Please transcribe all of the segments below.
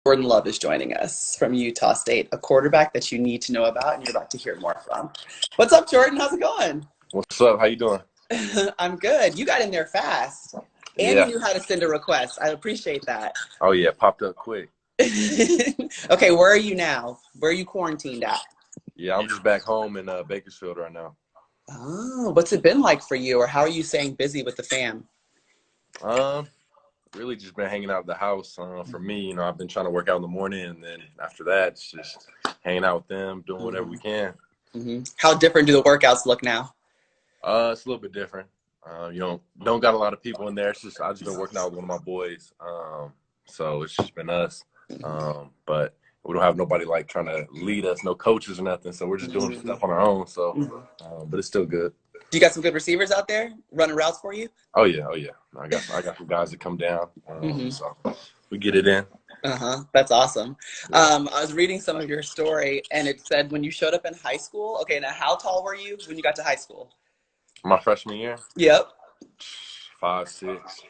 Jordan Love is joining us from Utah State, a quarterback that you need to know about and you're about to hear more from. What's up, Jordan? How's it going? What's up? How you doing? I'm good. You got in there fast, and you Yeah. knew how to send a request. I appreciate that. Oh yeah, popped up quick. Okay, where are you now? Where are you quarantined at? Yeah, I'm just back home in Bakersfield right now. Oh, what's it been like for you, or how are you staying busy with the fam? Um, Really just been hanging out at the house. For me, I've been trying to work out in the morning, and then after that, it's just hanging out with them, doing whatever we can. How different do the workouts look now? It's a little bit different. Don't got a lot of people in there. It's just I just been working out with one of my boys. So it's just been us. But we don't have nobody like trying to lead us, no coaches or nothing. So we're just doing stuff on our own. So, but it's still good. Do you got some good receivers out there running routes for you? Oh yeah, oh yeah. I got some guys that come down, so we get it in. That's awesome. Yeah. I was reading some of your story, and it said when you showed up in high school. Okay, now how tall were you when you got to high school? My freshman year, Yep. 5'6".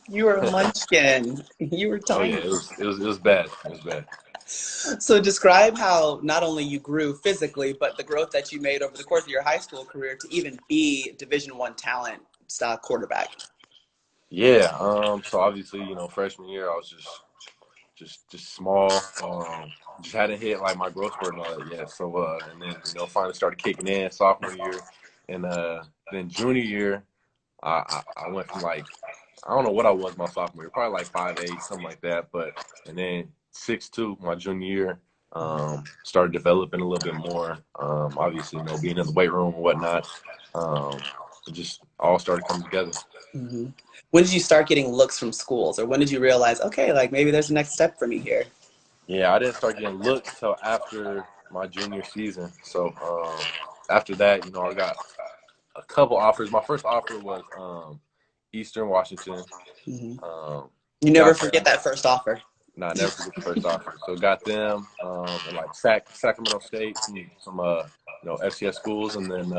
You were a munchkin. You were Oh yeah, tiny. it was bad. It was bad. So describe how not only you grew physically, but the growth that you made over the course of your high school career to even be Division I talent style quarterback. Yeah. So obviously, freshman year I was just small. Just hadn't hit like my growth spurt and all that yet. So and then finally started kicking in sophomore year, and then junior year I went from like I don't know what I was my sophomore year, probably like 5'8", something like that. But and then 6'2" my junior year, started developing a little bit more. Obviously, being in the weight room and whatnot, it just all started coming together. hmm When did you start getting looks from schools, or when did you realize, okay, like maybe there's a next step for me here? Yeah, I didn't start getting looks till after my junior season. So after that, I got a couple offers. My first offer was Eastern Washington. hmm Um, You never got forget them. that first offer. No, I never forget the first offer. So got them, and like Sacramento State, some FCS schools, and then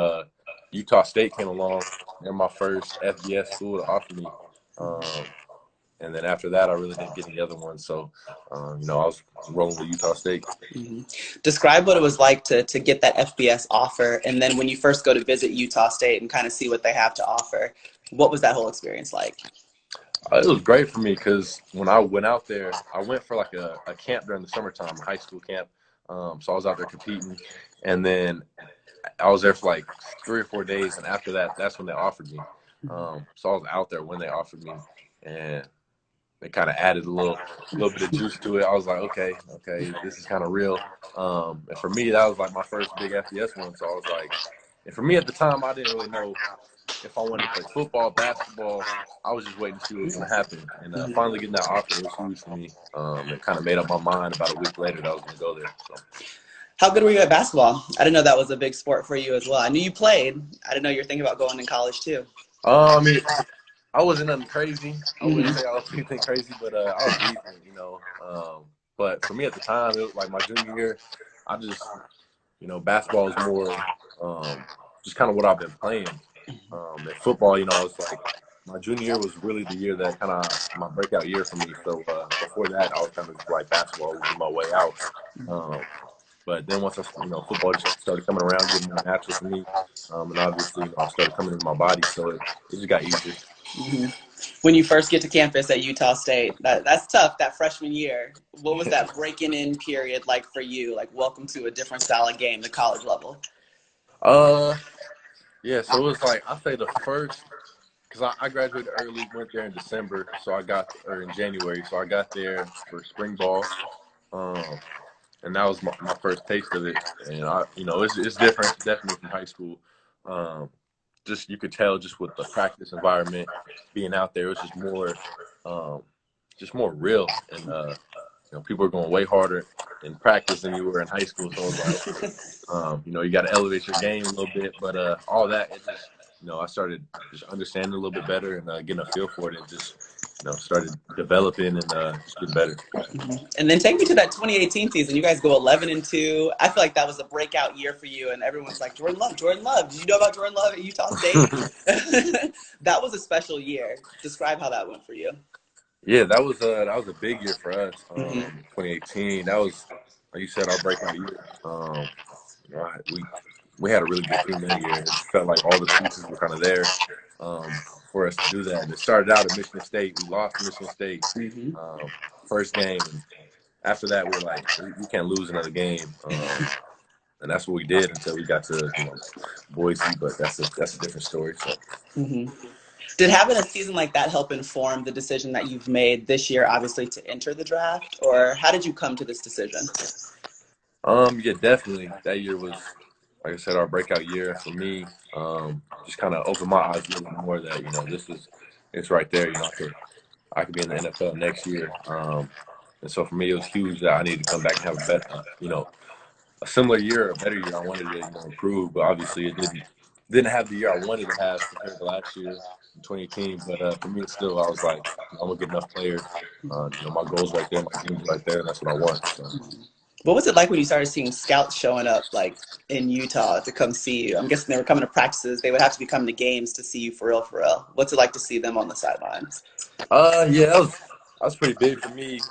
Utah State came along. They're my first FBS school to offer me. Um, and then after that, I really didn't get any other ones. So, I was rolling with Utah State. hmm Describe what it was like to get that FBS offer, and then when you first go to visit Utah State and kind of see what they have to offer. What was that whole experience like? It was great for me because when I went out there, I went for like a camp during the summertime, a high school camp. So I was out there competing, and then I was there for like 3 or 4 days, and after that, that's when they offered me. So I was out there when they offered me, and they kind of added a little bit of juice to it. I was like, okay, this is kind of real. And for me, that was like my first big FBS one. So I was like, and for me at the time, I didn't really know if I wanted to play football, basketball. I was just waiting to see what was going to happen. And finally getting that offer was huge for me. It kind of made up my mind about a week later that I was going to go there. So. How good were you at basketball? I didn't know that was a big sport for you as well. I knew you played. I didn't know you were thinking about going in college too. I mean, I wasn't nothing crazy. I wouldn't hmm say I was anything crazy, but I was decent. But for me at the time, it was like my junior year. I just, basketball is more just kind of what I've been playing. And football, I was like, my junior year was really the year that kind of my breakout year for me. So before that, I was kind of like basketball was my way out. Um, but then once football just started coming around, getting more natural for me, and obviously, I started coming into my body, so it just got easier. hmm When you first get to campus at Utah State, that's tough, that freshman year. What was that breaking in period like for you? Like, welcome to a different style of game, the college level. Uh, yeah. So it was like I say the first, because I graduated early, went there in December, so or in January, so I got there for spring ball, um, and that was my first taste of it. And it's different, definitely from high school. Um, just you could tell just with the practice environment, being out there, it was um, just more real, and people are going way harder in practice than you were in high school. So I was like, okay, you got to elevate your game a little bit, but all that, it just, I started just understanding a little bit better and getting a feel for it, and just, started developing and just getting better. And then take me to that 2018 season. You guys go 11-2. I feel like that was a breakout year for you, and everyone's like, Jordan Love, Jordan Love. Did you know about Jordan Love at Utah State? That was a special year. Describe how that went for you. Yeah, that was a big year for us. Hmm 2018. That was, like you said, our breakout year. Right, we had a really good team that year, and it just felt like all the pieces were kind of there for us to do that. And it started out at Michigan State. We lost to Michigan State hmm um, first game, and after that, we were like, we can't lose another game. And that's what we did until we got to Boise. But that's a different story. So. hmm Did having a season like that help inform the decision that you've made this year, obviously, to enter the draft? Or how did you come to this decision? Yeah, definitely. That year was, like I said, our breakout year for me. Just kind of opened my eyes a little bit more that it's right there. I could be in the NFL next year. And so for me, it was huge that I needed to come back and have a similar year, a better year. I wanted to improve, but obviously it didn't have the year I wanted to have compared to last year in 2018. But for me, it's still I was like, I'm gonna get enough players. My goals right there, my dreams right there, and that's what I want. So. What was it like when you started seeing scouts showing up, like in Utah, to come see you? I'm guessing they were coming to practices. They would have to be coming to games to see you for real, for real. What's it like to see them on the sidelines? Yeah, that was pretty big for me.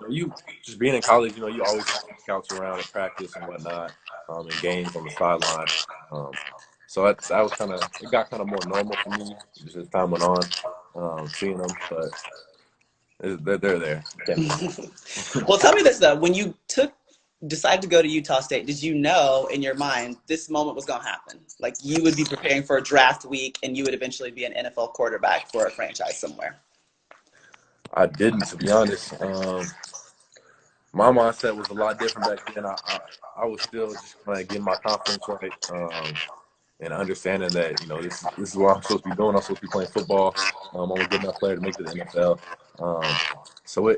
You just being in college, you always have scouts around at practice and whatnot, and games on the sideline. Um, so that was it got kind of more normal for me just as time went on, seeing them. But they're there definitely. Well, tell me this though: when you decided to go to Utah State, did you know in your mind this moment was going to happen? Like you would be preparing for a draft week, and you would eventually be an NFL quarterback for a franchise somewhere. I didn't, to be honest. My mindset was a lot different back then. I was still just kind of getting my confidence right. And understanding that this is what I'm supposed to be doing. I'm supposed to be playing football. I'm a good enough player to make it to the NFL. So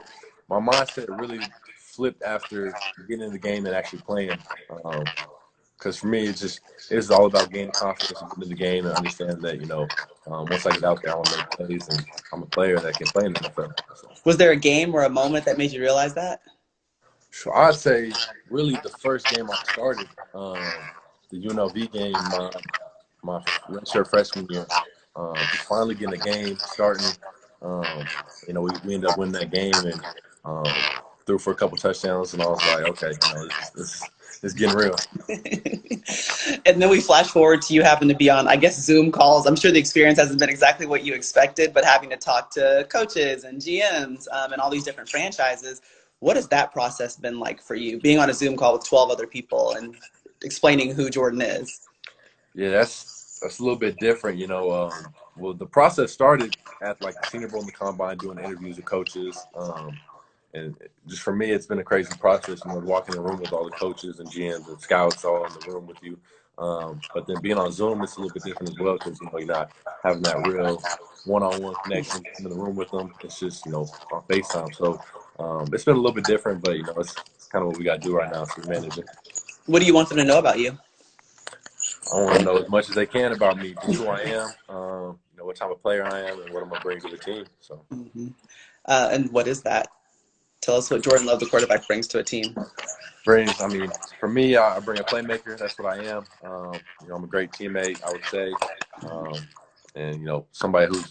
my mindset really flipped after getting in the game and actually playing. Because for me, it's all about gaining confidence and getting in the game and understanding that once I get out there, I want to make plays and I'm a player that can play in the NFL. So, Was there a game or a moment that made you realize that? so I'd say really the first game I started, the UNLV game, my redshirt freshman year. Just finally getting a game starting. We ended up winning that game and threw for a couple touchdowns, and I was like, okay, this is getting real. And then we flash forward to you having to be on, I guess, Zoom calls. I'm sure the experience hasn't been exactly what you expected, but having to talk to coaches and GMs and all these different franchises. What has that process been like for you, being on a Zoom call with 12 other people and explaining who Jordan is? Yeah, that's a little bit different. Well, the process started at like the Senior Bowl and the Combine, doing interviews with coaches. And just for me, it's been a crazy process. Walking in the room with all the coaches and GMs and scouts all in the room with you. But then being on Zoom, it's a little bit different as well because you're not having that real one-on-one connection in the room with them. It's just on FaceTime. So it's been a little bit different, but it's kind of what we got to do right now. So we manage it. What do you want them to know about you? I want to know as much as they can about me, just who I am, what type of player I am, and what I'm gonna bring to the team. So, And what is that? Tell us what Jordan Love, the quarterback, brings to a team. for me, I bring a playmaker. That's what I am. I'm a great teammate, I would say, and somebody who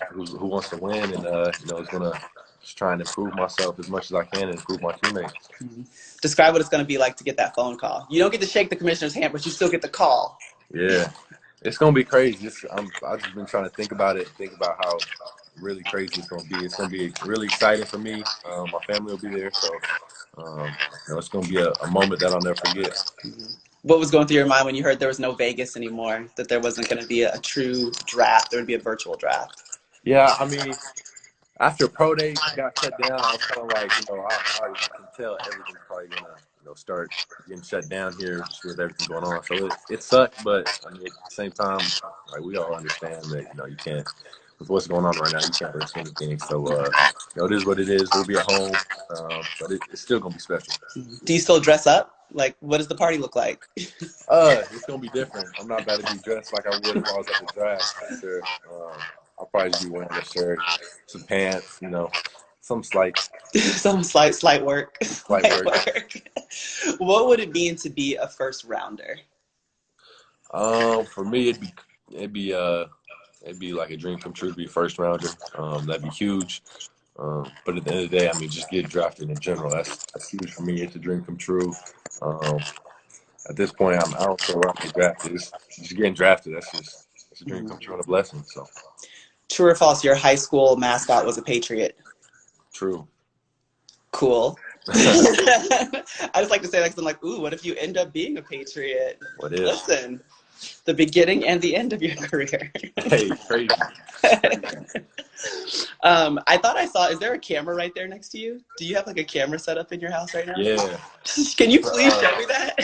wants to win, and is gonna just try and improve myself as much as I can and improve my teammates. Describe what it's going to be like to get that phone call. You don't get to shake the commissioner's hand, but you still get the call. Yeah, it's gonna be crazy. I've just been trying to think about it, think about how really crazy it's gonna be. It's gonna be really exciting for me. My family will be there, so it's gonna be a moment that I'll never forget. What was going through your mind when you heard there was no Vegas anymore? That there wasn't going to be a true draft? There would be a virtual draft. Yeah, after pro day got shut down, I was kind of like, I can tell everything's probably gonna, start getting shut down here just with everything going on. So it sucked, but at the same time, like we all understand that you can't, with what's going on right now, you can't risk anything. So it is what it is. We'll be at home, but it's still gonna be special. Do you still dress up? Like, what does the party look like? It's gonna be different. I'm not about to be dressed like I would if I was at the draft for sure. I'll probably just be wearing a shirt, some pants, some Some slight work. slight work. What would it mean to be a first rounder? For me, it'd be like a dream come true to be a first rounder. That'd be huge. But at the end of the day, I mean, just getting drafted in general, that's huge for me. It's a dream come true. At this point, I don't care where I get drafted. It's just getting drafted. It's a dream come true and a blessing. So True or false? Your high school mascot was a Patriot. true. Cool. I just like to say that because I'm like, ooh, what if you end up being a Patriot? What if? Listen, the beginning and the end of your career. Hey, crazy. I thought I saw, is there a camera right there next to you? Do you have like a camera set up in your house right now? Yeah. Can you please show me that?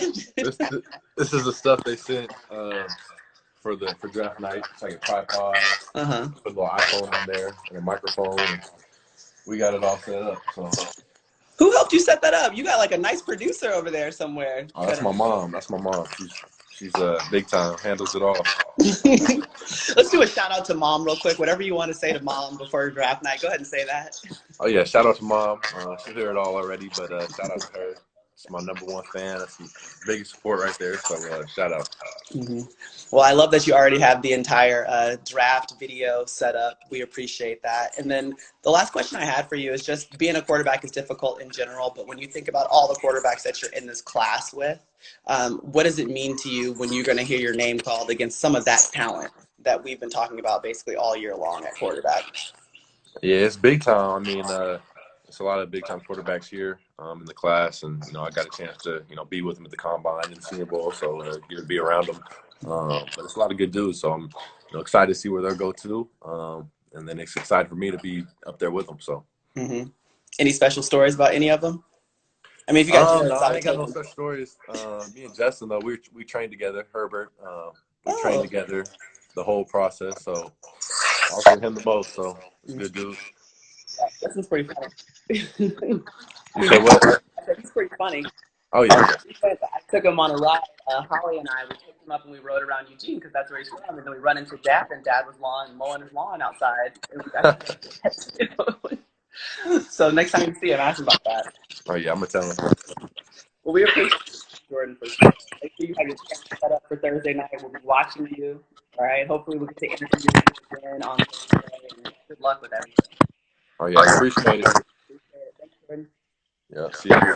This is the stuff they sent for draft night. It's like a tripod, put a little iPhone on there, and a microphone. And we got it all set up. So who helped you set that up? You got like a nice producer over there somewhere. Oh, that's my mom. That's my mom. She's big time, handles it all. Let's do a shout out to mom real quick. Whatever you want to say to mom before draft night, go ahead and say that. Oh yeah, shout out to mom. She's heard it all already, but shout out to her. She's my #1 fan. That's the biggest support right there. So shout out. Well, I love that you already have the entire draft video set up. We appreciate that. And then the last question I had for you is just being a quarterback is difficult in general, but when you think about all the quarterbacks that you're in this class with, what does it mean to you when you're going to hear your name called against some of that talent that we've been talking about basically all year long at quarterback? Yeah, it's big time. I mean, it's a lot of big time quarterbacks here in the class, and I got a chance to be with them at the combine and the Senior Bowl, so get to be around them. But it's a lot of good dudes, so I'm excited to see where they'll go to, and then it's excited for me to be up there with them. So, Any special stories about any of them? I mean, if you got no, I ain't got no special stories. Me and Justin though, we trained together. Herbert, we trained together the whole process, so I'll give him the most. So it's a good dude. This is pretty funny. You say what? I said, he's pretty funny. Oh yeah. I took him on a ride. Holly and I, we picked him up and we rode around Eugene because that's where he's from. And then we run into Dad, and Dad was mowing his lawn outside. So next time you see him, ask him about that. Oh yeah, I'm gonna tell him. Well, we appreciate Jordan for make sure you have your camera set up for Thursday night. We'll be watching you. All right. Hopefully, we'll get to interview you again on Thursday. And good luck with everything. Oh yeah, appreciate it. Thanks, Jordan. Yeah, see you.